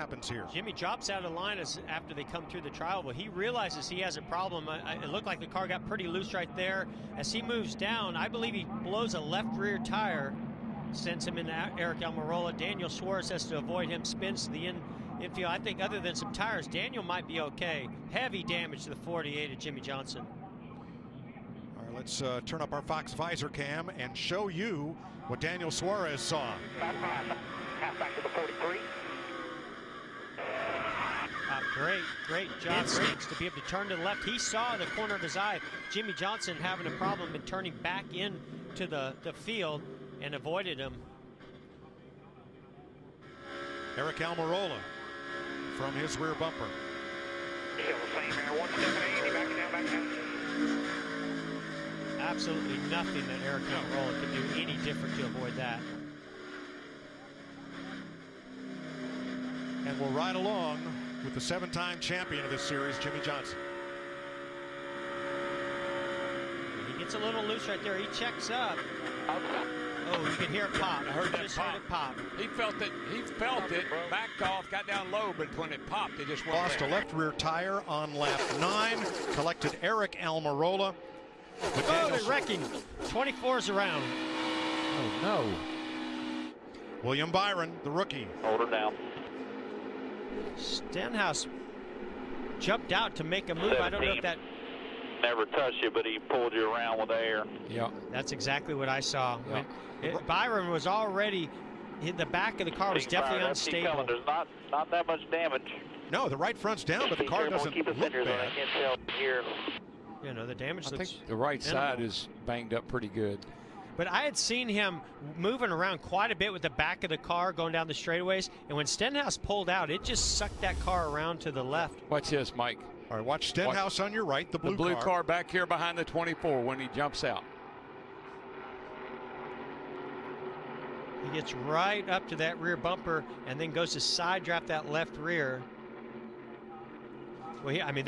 happens here. Jimmy drops out of line after they come through the trial. Well, he realizes he has a problem. It looked like the car got pretty loose right there. As he moves down, I believe he blows a left rear tire, sends him into Eric Almirola. Daniel Suarez has to avoid him, spins to the infield. I think other than some tires, Daniel might be okay. Heavy damage to the 48 of Jimmy Johnson. All right, let's turn up our Fox visor cam and show you what Daniel Suarez saw. Half back to the 43. Great job, Stinks, to be able to turn to the left. He saw the corner of his eye, Jimmy Johnson having a problem and turning back into the field and avoided him. Eric Almirola from his rear bumper. Absolutely nothing that Eric Almirola could do any different to avoid that. And we'll ride along with the 7-time champion of this series, Jimmy Johnson. He gets a little loose right there. He checks up. Oh, you can hear it pop. I heard that just pop. heard it pop. He felt it, backed off, got down low, but when it popped, it just went Lost a left rear tire on lap 9. Collected Eric Almirola. Oh, they're wrecking. 24's around. Oh, no. William Byron, the rookie. Hold her down. Stenhouse jumped out to make a move. 17. I don't know if that... Never touched you, but he pulled you around with air. Yeah. That's exactly what I saw. Yeah. Byron was already... The back of the car was definitely unstable. There's not that much damage. No, the right front's down, but the car doesn't look bad. You know, the damage I looks... think the right side is banged up pretty good. But I had seen him moving around quite a bit with the back of the car going down the straightaways, and when Stenhouse pulled out, it just sucked that car around to the left. Watch this, Mike. All right, watch Stenhouse on your right, the blue car back here behind the 24 when he jumps out. He gets right up to that rear bumper and then goes to side draft that left rear. Well, I mean,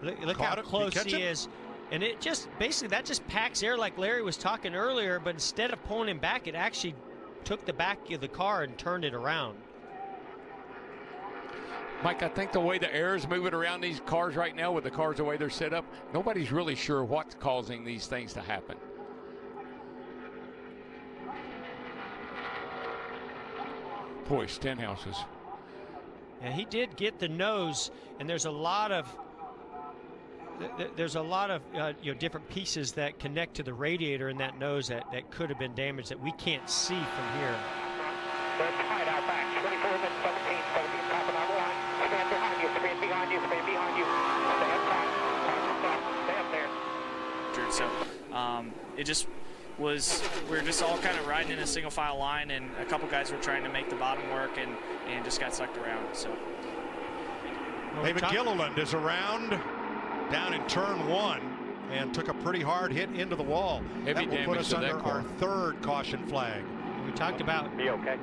look how close he is. And it just, basically, that just packs air like Larry was talking earlier, but instead of pulling him back, it actually took the back of the car and turned it around. Mike, I think the way the air is moving around these cars right now, with the cars the way they're set up, nobody's really sure what's causing these things to happen. Boy, Stenhouse is... And he did get the nose, and there's a lot of different pieces that connect to the radiator in that nose that could have been damaged that we can't see from here. They're tied out back. 24 minutes, 17, top of the line. Stand behind you, stand behind you, stand behind you. Stay up top, So it just was, we were just all kind of riding in a single file line, and a couple guys were trying to make the bottom work and just got sucked around. So David Gilliland is around down in turn 1 and took a pretty hard hit into the wall. Heavy that will put us under our 3rd caution flag. We talked about be okay.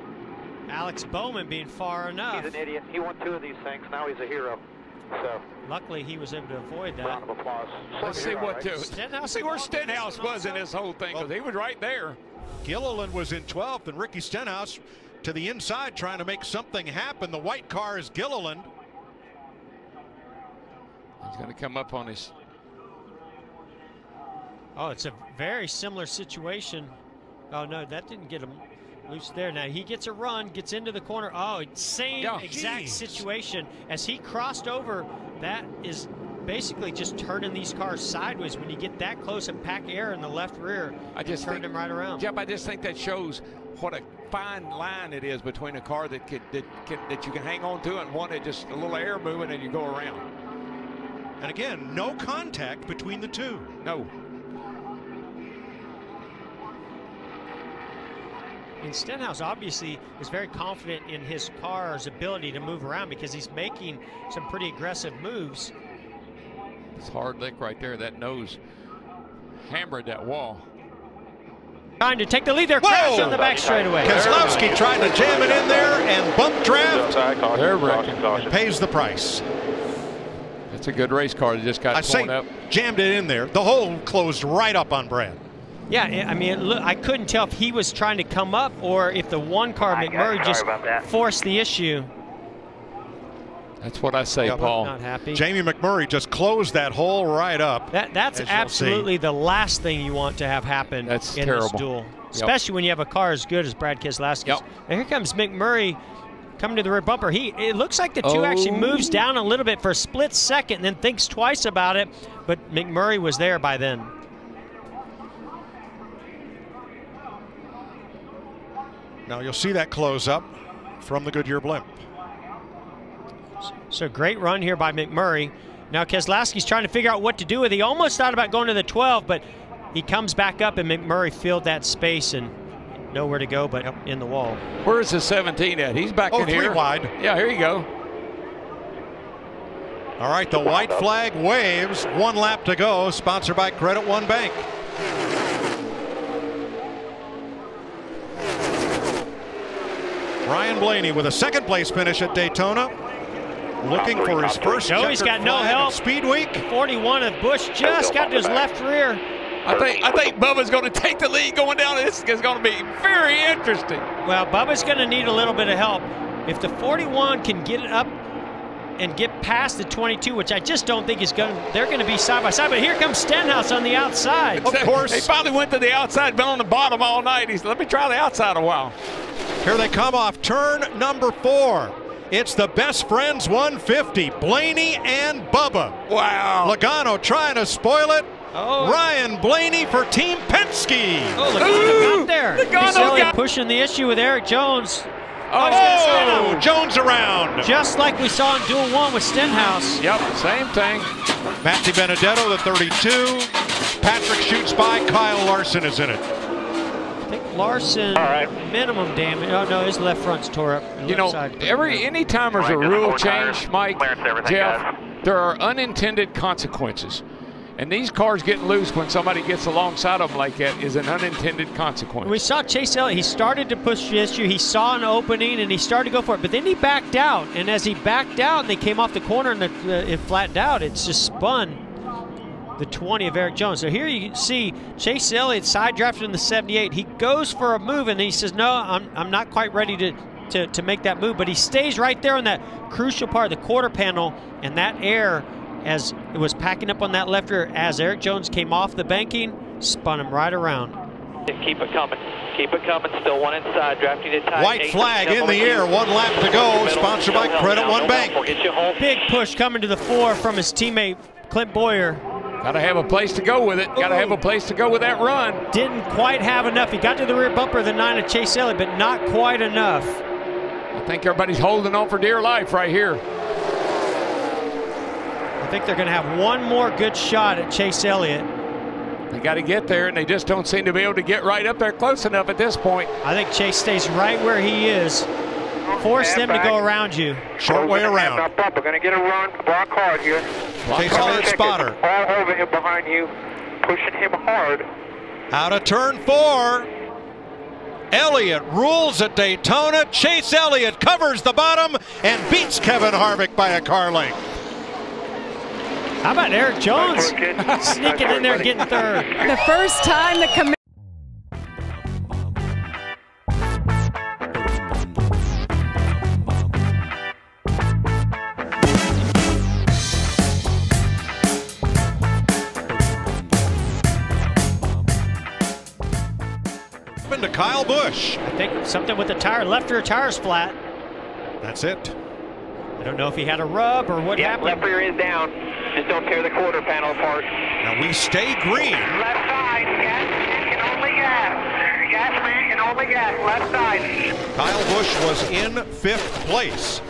Alex Bowman being far enough. He's an idiot. He won 2 of these things. Now he's a hero. So luckily he was able to avoid that. Round of applause. Let's see what Let's see where Stenhouse was in this whole thing, because he was right there. Gilliland was in 12th, and Ricky Stenhouse to the inside trying to make something happen. The white car is Gilliland. He's going to come up on his... Oh, it's a very similar situation. Oh, no, that didn't get him loose there. Now he gets a run, gets into the corner. Oh, same exact situation. As he crossed over, that is basically just turning these cars sideways. When you get that close and pack air in the left rear, I just turned him right around. Jeff, I just think that shows what a fine line it is between a car that you can hang on to and one that just a little air moving and you go around. And again, no contact between the two. No. And Stenhouse obviously is very confident in his car's ability to move around because he's making some pretty aggressive moves. It's hard lick right there. That nose hammered that wall. Trying to take the lead there. Crash on the back straightaway. Keselowski tried to jam it in there and bump draft. They're wrecking. And pays the price. It's a good race car that just got torn up. Jammed it in there. The hole closed right up on Brad. Yeah, I mean, look, I couldn't tell if he was trying to come up or if the one car, McMurray, just forced the issue. That's what I say, Paul. Not happy. Jamie McMurray just closed that hole right up. That's absolutely the last thing you want to have happen in this duel. Especially when you have a car as good as Brad Keselowski's. And here comes McMurray coming to the rear bumper. It looks like the two actually moves down a little bit for a split second and then thinks twice about it, but McMurray was there by then. Now you'll see that close up from the Goodyear blimp. So great run here by McMurray. Now Keselowski's trying to figure out what to do with it. He almost thought about going to the 12, but he comes back up and McMurray filled that space and nowhere to go but in the wall. Where's the 17 at? He's back in here. 3 wide. Yeah, here you go. All right, the white flag waves. 1 lap to go. Sponsored by Credit One Bank. Ryan Blaney with a 2nd place finish at Daytona. Looking for his first he's got no help. Speed Week. 41 of Busch just got to his left rear. I think Bubba's going to take the lead going down. This is going to be very interesting. Well, Bubba's going to need a little bit of help. If the 41 can get it up and get past the 22, which I just don't think is going to, they're going to be side by side. But here comes Stenhouse on the outside. Of course. He finally went to the outside, been on the bottom all night. He said, let me try the outside a while. Here they come off turn number 4. It's the Best Friends 150, Blaney and Bubba. Wow. Logano trying to spoil it. Oh. Ryan Blaney for Team Penske. Oh, Logano got there. Logano got pushing the issue with Eric Jones. Oh, Jones around. Just like we saw in Duel 1 with Stenhouse. Yep, same thing. Matthew Benedetto, the 32. Patrick shoots by. Kyle Larson is in it. I think Larson, minimum damage. Oh, no, his left front's tore up. You know, anytime there's a rule change, Mike, Jeff, there are unintended consequences. And these cars getting loose when somebody gets alongside of them like that is an unintended consequence. We saw Chase Elliott. He started to push the issue. He saw an opening, and he started to go for it. But then he backed out. And as he backed out, and they came off the corner, and it flattened out, it's just spun the 20 of Eric Jones. So here you can see Chase Elliott side drafted in the 78. He goes for a move, and he says, no, I'm not quite ready to make that move. But he stays right there on that crucial part of the quarter panel, and that air, as it was packing up on that left rear, as Eric Jones came off the banking, spun him right around. Keep it coming. Keep it coming. Still one inside. Drafting it tight. White flag in the air. 1 lap to go. Sponsored by Credit One Bank. Big push coming to the fore from his teammate Clint Boyer. Got to have a place to go with it. Got to have a place to go with that run. Didn't quite have enough. He got to the rear bumper of the 9 of Chase Elliott, but not quite enough. I think everybody's holding on for dear life right here. I think they're going to have one more good shot at Chase Elliott. They got to get there, and they just don't seem to be able to get right up there close enough at this point. I think Chase stays right where he is. Force them to go around you. Short way around. We're going to get a run. Block hard here. Chase Elliott spotter. All over him behind you. Pushing him hard. Out of turn 4. Elliott rules at Daytona. Chase Elliott covers the bottom and beats Kevin Harvick by a car length. How about Eric Jones sneaking in there getting third? The first time the committee. To Kyle Busch. I think something with the tire. Left rear tire's flat. That's it. I don't know if he had a rub or what happened. Left rear is down. Just don't tear the quarter panel apart. Now we stay green. Left side. Gas man can only gas. Gas man can only gas. Left side. Kyle Busch was in 5th place.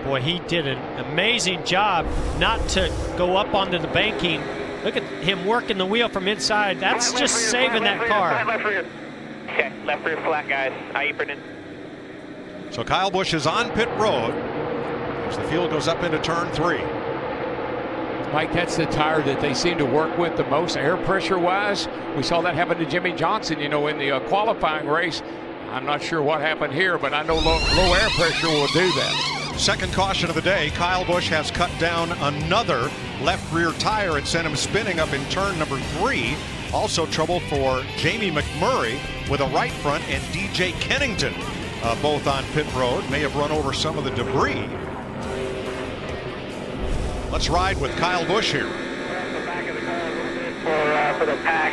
Boy, he did an amazing job not to go up onto the banking. Look at him working the wheel from inside. That's just saving that car. Left rear. Okay, left rear flat, guys. Brennan. So Kyle Busch is on pit road as the field goes up into turn 3. Mike, that's the tire that they seem to work with the most air pressure wise. We saw that happen to Jimmy Johnson, you know, in the qualifying race. I'm not sure what happened here, but I know low air pressure will do that. Second caution of the day, Kyle Busch has cut down another left rear tire and sent him spinning up in turn number 3. Also trouble for Jamie McMurray with a right front and DJ Kennington both on pit road. May have run over some of the debris. Let's ride with Kyle Busch here. For the pack.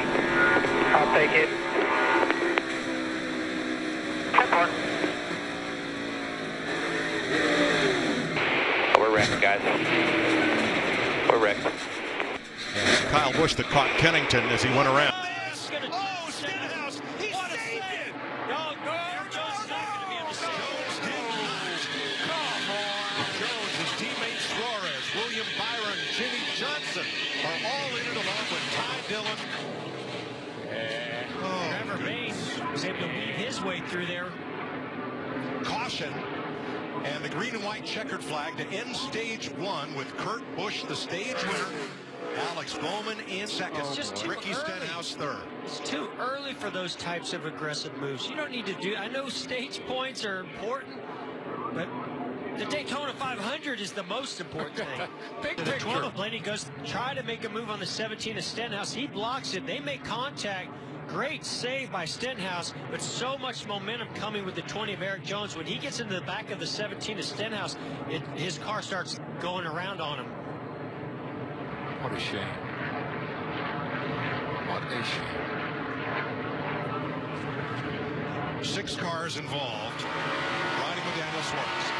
I'll take it. We're wrecked, guys. We're wrecked. And it's Kyle Busch that caught Kennington as he went around. Oh, Stenhouse! He saved it! No, Jones is not going to be on the stage. Jones did not. Come on. Jones, his teammates Flores, William Byron, Jimmy Johnson are all in it along with Ty Dillon. Trevor Bayne was able to weave his way through there. Caution. And the green and white checkered flag to end stage one with Kurt Busch, the stage winner. Alex Bowman in second. It's just too Ricky early. Stenhouse third. It's too early for those types of aggressive moves. You don't need to do. I know stage points are important, but the Daytona 500 is the most important thing. Big The picture. 12 of Blaney goes try to make a move on the 17 of Stenhouse. He blocks it. They make contact. Great save by Stenhouse, but so much momentum coming with the 20 of Eric Jones. When he gets into the back of the 17 of Stenhouse, his car starts going around on him. What a shame. What a shame. 6 cars involved. Riding with Daniel Suarez.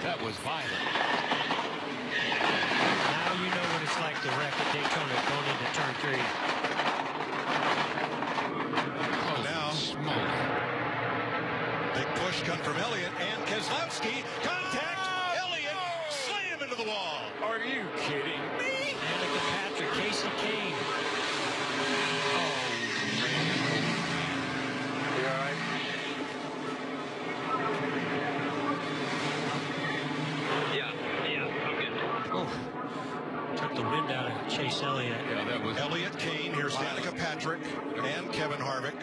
That was violent. Now you know what it's like to wreck at Daytona going into turn 3. Oh, Now, smoke. big push come from Elliott and Keselowski. Contact. Elliott slam into the wall. Are you kidding me? Danica Patrick, Casey Kane. You all right? Took the wind out of Chase Elliott. Yeah, that was. Elliott, Kane, here's Danica Patrick and Kevin Harvick.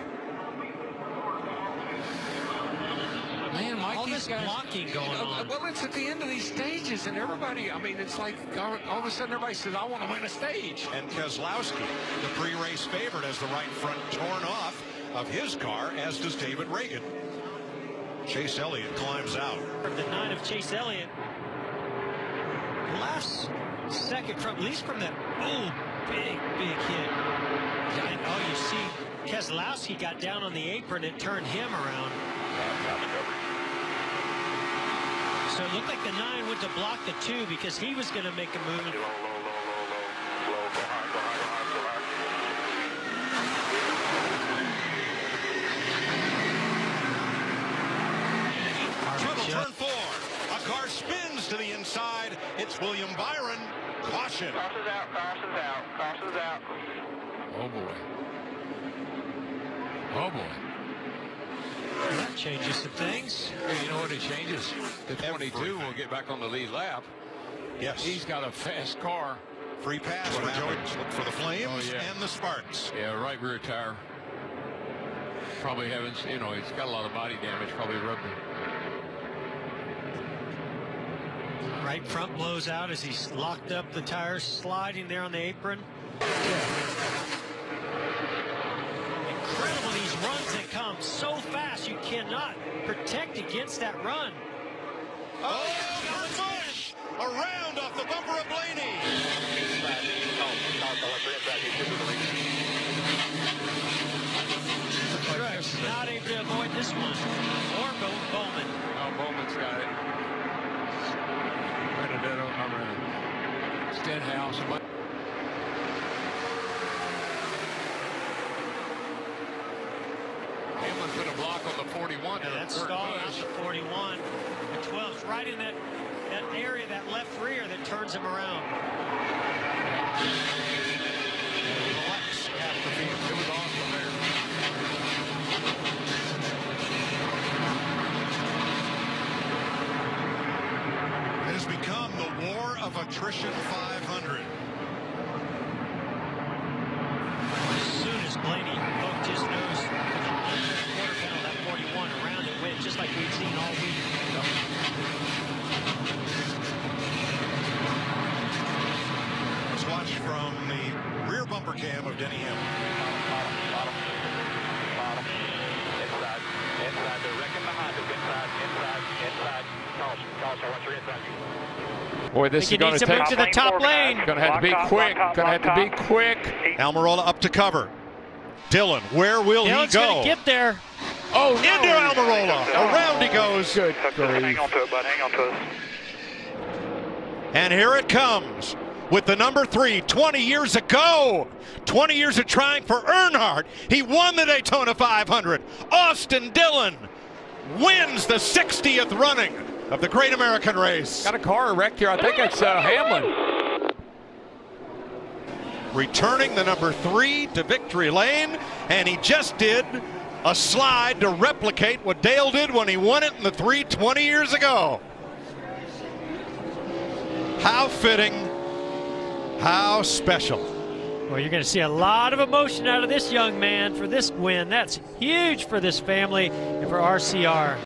Man, Mike, All these this guys, blocking going on. Well, it's at the end of these stages, and everybody, I mean, it's like all of a sudden everybody says, I want to win a stage. And Keselowski, the pre-race favorite, has the right front torn off of his car, as does David Reagan. Chase Elliott climbs out. The 9 of Chase Elliott. Last second from, at least from that big hit. And, you see Keselowski got down on the apron and turned him around. So it looked like the 9 went to block the 2 because he was going to make a move. Low. Go hard. Trouble, turn 4. A car spins to the inside. It's William Byron. Caution. Caution's out. Oh, boy. Oh, boy. That changes some things. Hey, you know what it changes? The 22 will get back on the lead lap. Yes. He's got a fast car. Free pass for Joey. Look for the Flames and the Sparks. Yeah, right rear tire. Probably haven't, he's got a lot of body damage. Probably rubbed it. Right front blows out as he's locked up, the tires sliding there on the apron. Incredible, these runs that come so fast. You cannot protect against that run. Oh, Busch! Around off the bumper of Blaney. Truex not able to avoid this one. Or Bowman. Oh, Bowman's got it. Benedetto, Stenhouse. Hamlin put a block on the 41. Yeah, that's stalling out the 41. The 12's right in that area, that left rear that turns him around. Flex half the field. It was awesome there. It has become the war of attrition 500. As soon as Blaney poked his nose to the quarter panel, that 41 around it went just like we've seen all week. That's why Denny Hill. Bottom. Inside. They're wrecking behind us. Inside. Caution. Watch your inside. Boy, this is going to move take to the top lane. Going to have to be quick. Going to have to be quick. Almirola up to cover. Dillon, where will Dillon's he go? going to get there. Oh, no. Into Almirola. Around he goes. Good grief. Hang on to it, bud. Hang on to us. And here it comes with the number 3, 20 years ago. 20 years of trying for Earnhardt. He won the Daytona 500. Austin Dillon wins the 60th running of the Great American Race. Got a car wrecked here. I think it's Hamlin. Returning the number 3 to victory lane, and he just did a slide to replicate what Dale did when he won it in the 3 20 years ago. How fitting, how special. Well, you're going to see a lot of emotion out of this young man for this win. That's huge for this family and for RCR.